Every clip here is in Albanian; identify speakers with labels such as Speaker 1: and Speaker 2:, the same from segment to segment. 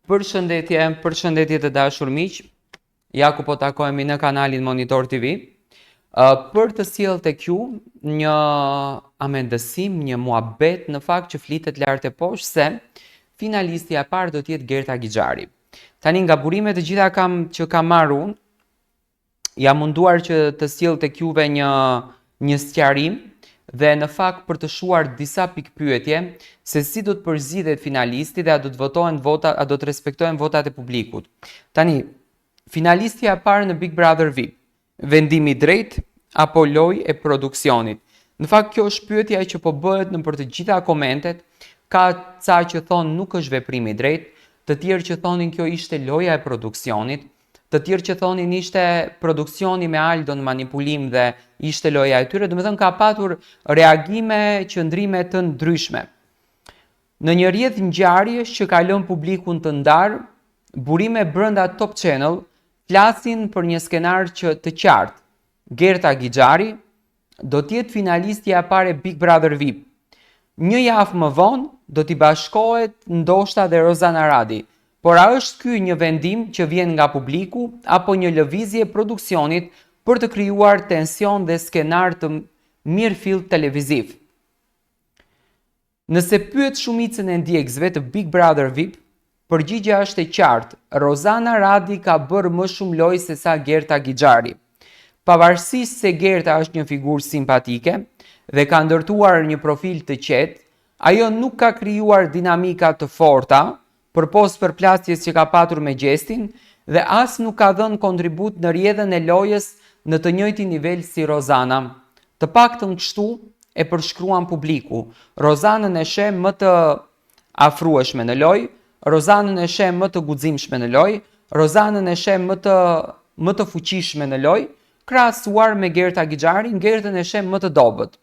Speaker 1: Përshëndetje të dashur miq. Ja ku po takohemi në kanalin Monitor TV. Për të sjellë tek ju një amendësim, një muhabet në fakt që flitet lart e poshtë se finalistja e parë do të jetë Gerta Gixhari. Tani nga burimet të gjitha që kam marrë unë, jam munduar që të sjell tek juve një sqarim dhe në fakt për të shuar disa pikpyetje se si do të përzidhet finalisti dhe a do të votohen votat, a do të respektohen votat e publikut. Tani, finalistja e parë në Big Brother VIP, vendimi drejt apo lojë e produksionit. Në fakt kjo është pyetja që po bëhet në për të gjitha komentet, ka ca që thonë nuk është veprimi drejt, të tjerë që thonin kjo ishte loja e produksionit, të tjerë që thonin ishte produksioni me Aldon manipulim dhe ishte loja e tyre, domethënë ka patur reagime, qëndrime të ndryshme. Në një rrjedh ngjarjesh që ka lënë publikun të ndarë, burime brenda Top Channel flasin për një skenar që të qartë. Gerta Gixhari do të jetë finalistja e parë e Big Brother VIP. Një javë më vonë do t'i bashkohet ndoshta dhe Rozana Radi. Por a është ky një vendim që vjen nga publiku apo një lëvizje produksionit për të krijuar tension dhe skenar të mirëfill televiziv? Nëse pyet shumicën e ndjekësve të Big Brother VIP, përgjigjja është e qartë. Rozana Radi ka bërë më shumë lojë se sa Gerta Gixhari. Pavarësisht se Gerta është një figurë simpatike dhe ka ndërtuar një profil të qetë, ajo nuk ka krijuar dinamika të forta përpos përplasjes që ka patur me Gjestin dhe as nuk ka dhënë kontribut në rrjedhën e lojës në të njëjtin nivel si Rozana. Të paktën kështu e përshkruan publiku. Rozanën e sheh më të afrueshme në lojë, Rozanën e sheh më të guximshme në lojë, Rozanën e sheh më të fuqishme në lojë, krahasuar me Gerta Gixharin, Gertën e sheh më të dobët.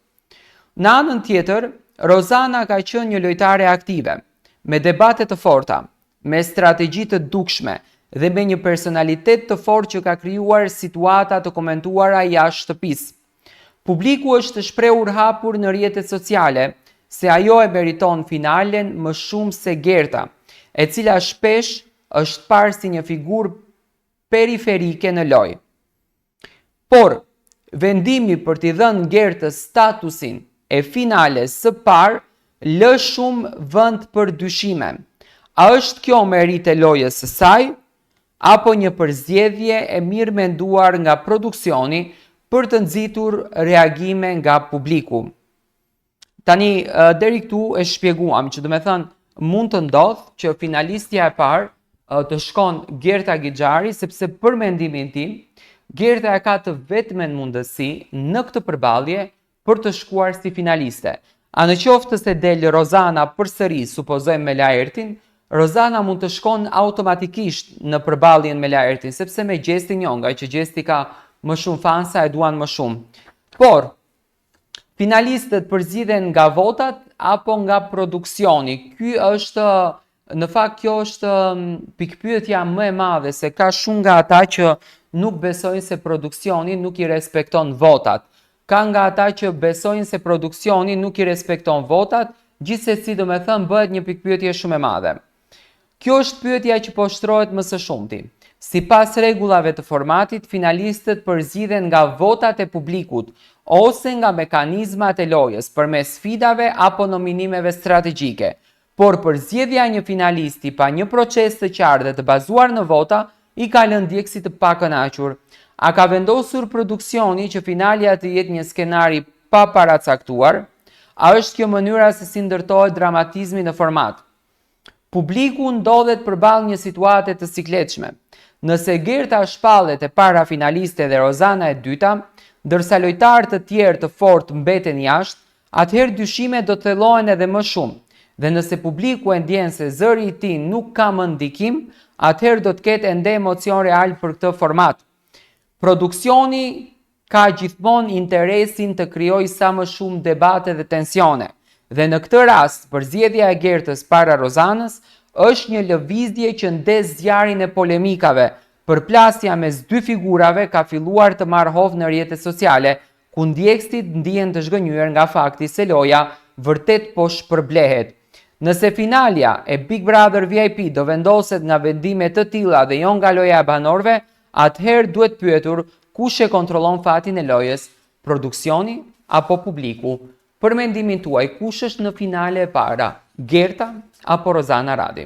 Speaker 1: Në anën tjetër, Rozana ka qenë një lojtare aktive, me debate të forta, me strategji të dukshme dhe me një personalitet të fortë që ka krijuar situata të komentuara jashtë shtëpisë. Publiku është shprehur hapur në rrjetet sociale se ajo e meriton finalen më shumë se Gerta, e cila shpesh është parë si një figurë periferike në lojë. Por, vendimi për t'i dhënë Gertës statusin e finales së parë lë shumë vend për dyshime. A është kjo merit e lojës së saj, apo një përzgjedhje e mirë menduar nga produksioni për të nxitur reagime nga publiku? Tani, deri këtu e shpjeguam që domethënë mund të ndodhë që finalistja e parë të shkon Gerta Gixhari, sepse për mendimin tim, Gerta e ka të vetmen mundësi në këtë përballje për të shkuar si finaliste. A në qoftë se del Rozana përsëri, supozojmë me Laertin, Rozana mund të shkon automatikisht në përballjen me Laertin, sepse me Gjestin jo, nga që Gjesti ka më shumë fansa e duan më shumë. Por, finalistët përzidhen nga votat apo nga produksioni? Në fakt kjo është pikpyetja më e madhe, se ka shumë nga ata që nuk besojnë se produksioni nuk i respekton votat. Ka nga ata që besojnë se produksioni nuk i respekton votat, gjithsesi domethënë bëhet një pikpyetje shumë e madhe. Kjo është pyetja që po shtrohet më së shumti. Sipas rregullave të formatit, finalistët përzidhen nga votat e publikut ose nga mekanizmat e lojës përmes sfidave apo nominimeve strategjike. Por përzgjedhja e një finalisti pa një proces të qartë dhe të bazuar në vota i ka lënë ndjekësit të pakënaqur. A ka vendosur produksioni që finalja të jetë një skenari pa paracaktuar? A është kjo mënyra se si ndërtohet dramatizmi në format? Publiku ndodhet përballë një situate të sikletshme. Nëse Gerta shpallet e para finaliste dhe Rozana e dyta, ndërsa lojtarë të tjerë të fortë mbeten jashtë, atëherë dyshimet do të thellohen edhe më shumë. Dhe nëse publiku e ndjen se zëri i tij nuk ka më ndikim, atëherë do të ketë ende emocion real për këtë format. Produksioni ka gjithmonë interesin të krijojë sa më shumë debate dhe tensione. Dhe në këtë rast, përzgjedhja e Gertës para Rozanës është një lëvizje që ndes zjarrin e polemikave. Përplasja mes dy figurave ka filluar të marrë hovë në rrjetet sociale, ku ndjekësit ndihen të zhgënjur nga fakti se loja vërtet po shpërblehet. Nëse finalja e Big Brother VIP do vendoset nga vendime të tilla dhe jo nga loja e banorëve, atëherë duhet pyetur kush e kontrollon fatin e lojës, produksioni apo publiku. Për mendimin tuaj, kush është në finale e para, Gerta apo Rozana Radi?